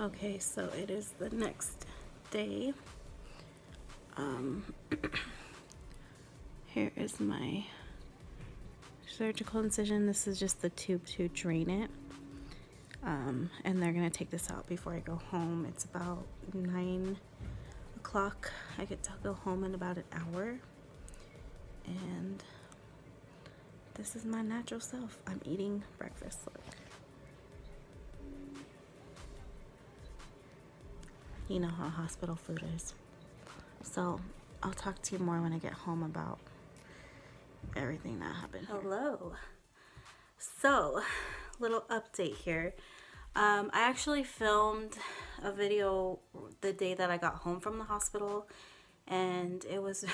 Okay, so it is the next day. Here is my surgical incision. This is just the tube to drain it. And they're gonna take this out before I go home. It's about 9 o'clock. I get to go home in about an hour. And this is my natural self. I'm eating breakfast. Look. You know how hospital food is. So I'll talk to you more when I get home about everything that happened. Hello. So, little update here. I actually filmed a video the day that I got home from the hospital, and it was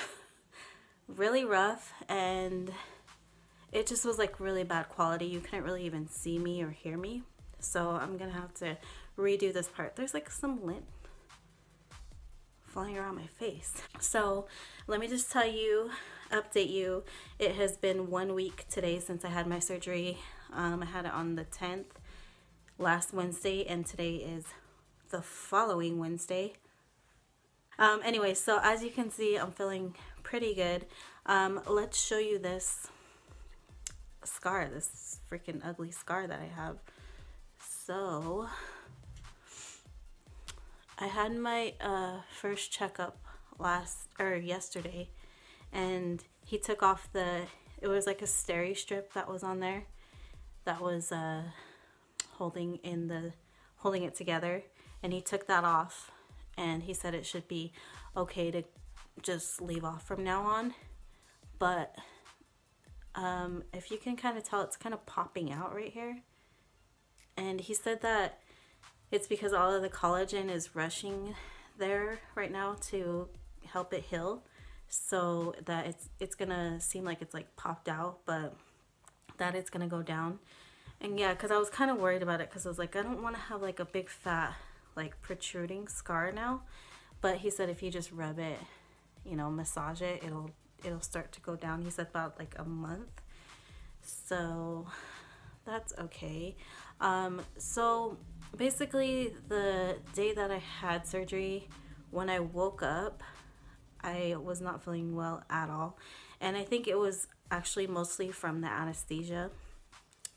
really rough, and it just was like really bad quality. You couldn't really even see me or hear me, so I'm gonna have to redo this part. There's like some lint flying around my face. So let me just tell you, update you, it has been 1 week today since I had my surgery. I had it on the 10th last Wednesday, and today is the following Wednesday. Anyway, so as you can see, I'm feeling pretty good. Let's show you this scar, this freaking ugly scar that I have. So I had my first checkup yesterday, and he took off it was like a steri strip that was on there that was holding it together, and he took that off, and he said it should be okay to just leave off from now on. But if you can kind of tell, it's kind of popping out right here, and he said that it's because all of the collagen is rushing there right now to help it heal, so that it's gonna seem like it's like popped out, but that it's gonna go down. And yeah, because I was kind of worried about it, because I was like, I don't want to have like a big fat like protruding scar now. But he said if you just rub it, you know, massage it, it'll start to go down. He said about like a month, so that's okay. So basically the day that I had surgery, when I woke up, I was not feeling well at all, and I think it was actually mostly from the anesthesia,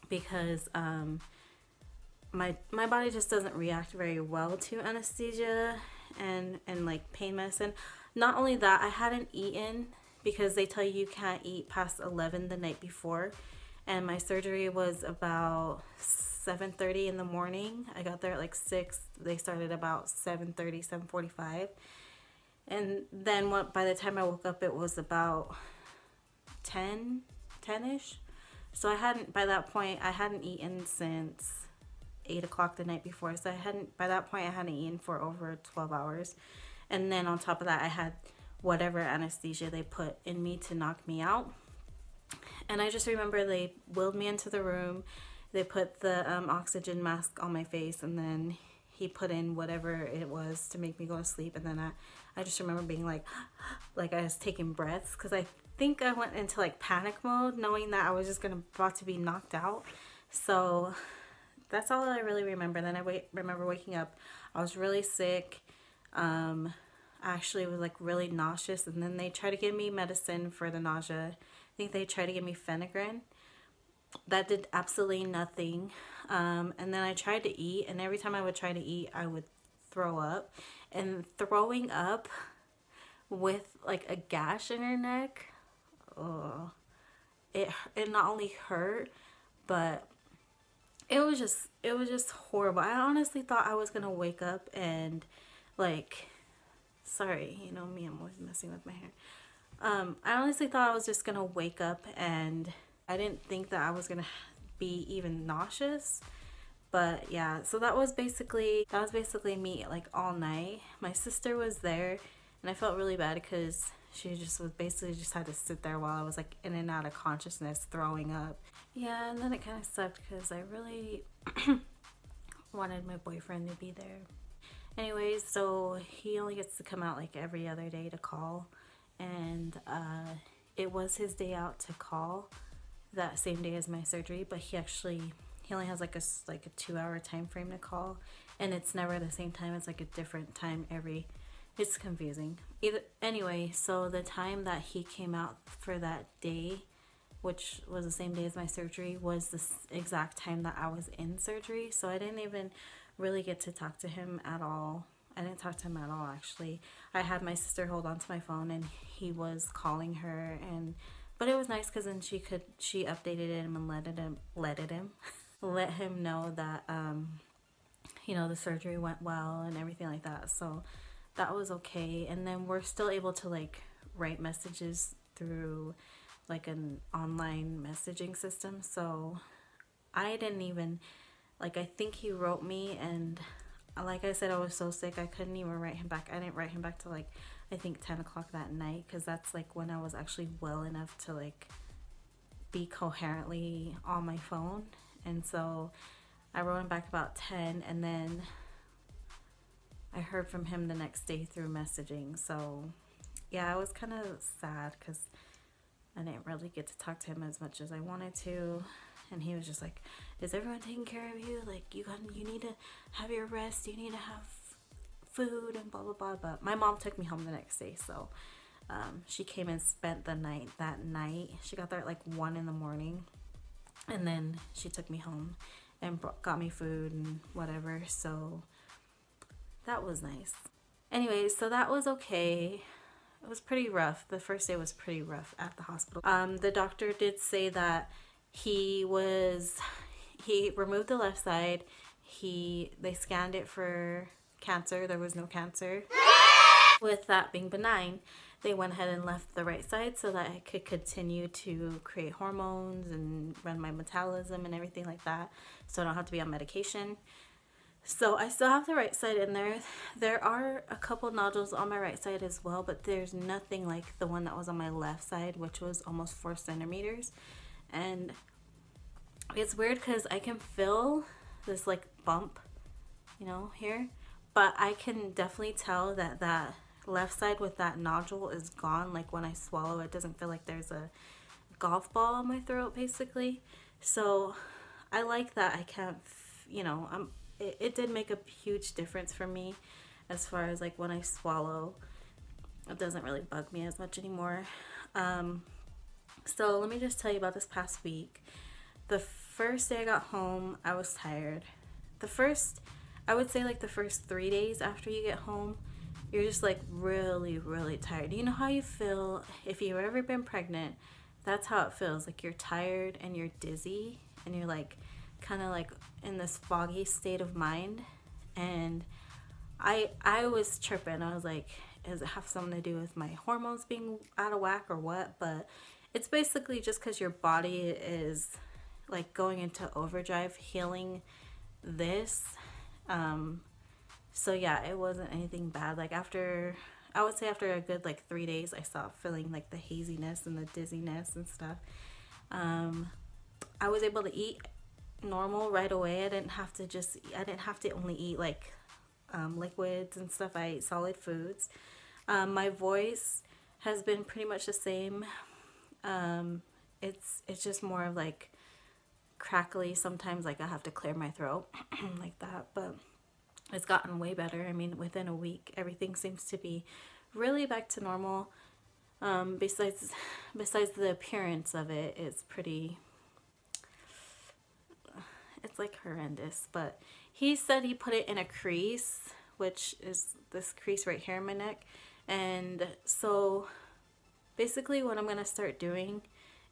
because my body just doesn't react very well to anesthesia and like pain medicine. Not only that, I hadn't eaten, because they tell you can't eat past 11 the night before, and my surgery was about 7:30 in the morning. I got there at like 6. They started about 7:30, 7:45. And then by the time I woke up, it was about 10-ish. So by that point, I hadn't eaten since 8 o'clock the night before. So by that point, I hadn't eaten for over 12 hours. And then on top of that, I had whatever anesthesia they put in me to knock me out. And I just remember they wheeled me into the room. They put the oxygen mask on my face, and then he put in whatever it was to make me go to sleep. And then I just remember being like I was taking breaths, because I think I went into like panic mode, knowing that I was just about to be knocked out. So that's all I really remember. Then I remember waking up. I was really sick. I actually was like really nauseous, and then they tried to give me medicine for the nausea. I think they tried to give me Phenergan. That did absolutely nothing. And then I tried to eat, and every time I would try to eat, I would throw up. And throwing up with like a gash in your neck, oh, it not only hurt, but it was just horrible. I honestly thought I was gonna wake up and like, sorry, you know me, I'm always messing with my hair. I honestly thought I was just gonna wake up, and I didn't think that I was gonna be even nauseous. But yeah, so that was basically me like all night. My sister was there, and I felt really bad because she just had to sit there while I was like in and out of consciousness, throwing up. Yeah, and then it kind of sucked because I really wanted my boyfriend to be there. Anyways, so he only gets to come out like every other day to call, and it was his day out to call that same day as my surgery, but he he only has like a 2-hour time frame to call, and it's never the same time. It's like a different time every. It's confusing. Anyway, so the time that he came out for that day, which was the same day as my surgery, was the exact time that I was in surgery. So I didn't even really get to talk to him at all. I didn't talk to him at all, actually. I had my sister hold on to my phone, and he was calling her, but it was nice because then she updated him and let him know that you know, the surgery went well and everything like that. So that was okay. And then we're still able to like write messages through like an online messaging system. So I didn't even, like, I think he wrote me, and like I said, I was so sick I couldn't even write him back. I didn't write him back till like I think 10 o'clock that night, because that's like when I was actually well enough to like be coherently on my phone. And so I wrote him back about 10, and then I heard from him the next day through messaging. So yeah, I was kind of sad because I didn't really get to talk to him as much as I wanted to. And he was just like, is everyone taking care of you? Like, you need to have your rest, you need to have food and blah blah blah. But my mom took me home the next day, so she came and spent the night that night. She got there at like 1 in the morning, and then she took me home and got me food and whatever. So that was nice. Anyway, so that was okay. It was pretty rough. The first day was pretty rough at the hospital. The doctor did say that he removed the left side. They scanned it for cancer. There was no cancer. With that being benign, they went ahead and left the right side so that I could continue to create hormones and run my metabolism and everything like that, so I don't have to be on medication. So I still have the right side in there. There are a couple nodules on my right side as well, but there's nothing like the one that was on my left side, which was almost 4 centimeters. And it's weird because I can feel this like bump, you know, here, but I can definitely tell that that left side with that nodule is gone. Like when I swallow, it doesn't feel like there's a golf ball in my throat, basically. So I like that. I can't, you know, it did make a huge difference for me as far as like when I swallow, it doesn't really bug me as much anymore. So let me just tell you about this past week. The first day I got home, I was tired. I would say like the first 3 days after you get home, you're just like really, really tired. You know how you feel if you've ever been pregnant? That's how it feels. Like you're tired and you're dizzy and you're like kind of like in this foggy state of mind. And I was tripping. I was like, does it have something to do with my hormones being out of whack or what? But it's basically just because your body is like going into overdrive healing this. So yeah, it wasn't anything bad. Like I would say after a good like 3 days, I stopped feeling like the haziness and the dizziness and stuff. I was able to eat normal right away. I didn't have to only eat like liquids and stuff. I ate solid foods. My voice has been pretty much the same. It's just more of like crackly sometimes, like I have to clear my throat like that, but it's gotten way better. I mean, within a week everything seems to be really back to normal. Besides the appearance of it, it's like horrendous. But he said he put it in a crease, which is this crease right here in my neck. And so basically what I'm going to start doing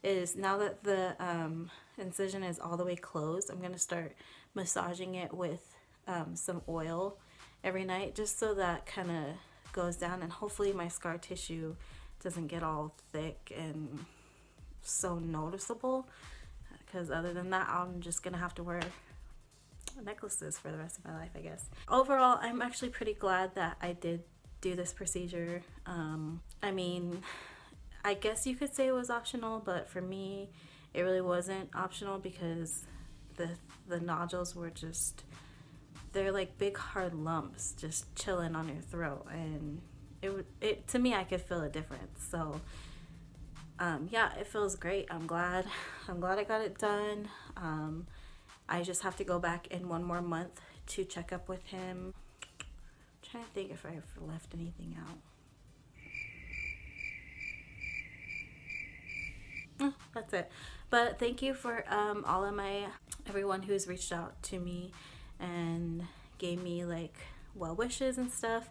is, now that the incision is all the way closed, I'm going to start massaging it with some oil every night, just so that kind of goes down, and hopefully my scar tissue doesn't get all thick and so noticeable, because other than that, I'm just going to have to wear necklaces for the rest of my life, I guess. Overall, I'm actually pretty glad that I did do this procedure. I mean, I guess you could say it was optional, but for me it really wasn't optional, because the nodules were just, they're like big hard lumps just chilling on your throat, and it to me, I could feel a difference. So yeah, it feels great. I'm glad I got it done. I just have to go back in 1 more month to check up with him. I'm trying to think if I've left anything out. That's it. But thank you for all of everyone who's reached out to me and gave me like well wishes and stuff,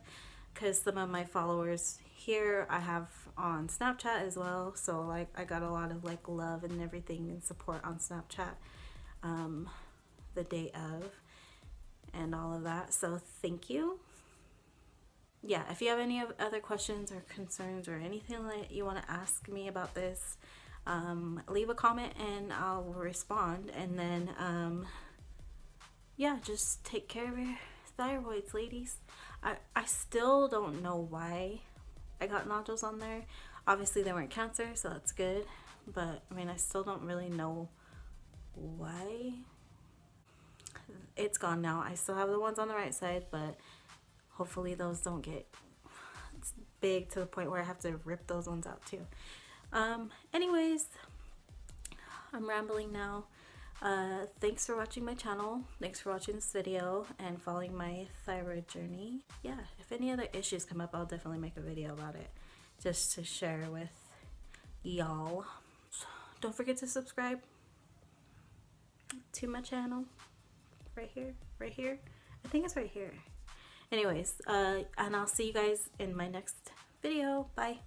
because some of my followers here I have on Snapchat as well, so like I got a lot of like love and everything and support on Snapchat the day of and all of that, so thank you. Yeah, if you have any other questions or concerns or anything that you want to ask me about this, leave a comment and I'll respond. And then yeah, just take care of your thyroids, ladies. I still don't know why I got nodules on there. Obviously they weren't cancer, so that's good, but I mean I still don't really know why. It's gone now. I still have the ones on the right side, but hopefully those don't get big to the point where I have to rip those ones out too. Anyways, I'm rambling now. Thanks for watching my channel. Thanks for watching this video and following my thyroid journey. Yeah, if any other issues come up, I'll definitely make a video about it just to share with y'all. Don't forget to subscribe to my channel. Right here. I think it's right here. Anyways, and I'll see you guys in my next video. Bye.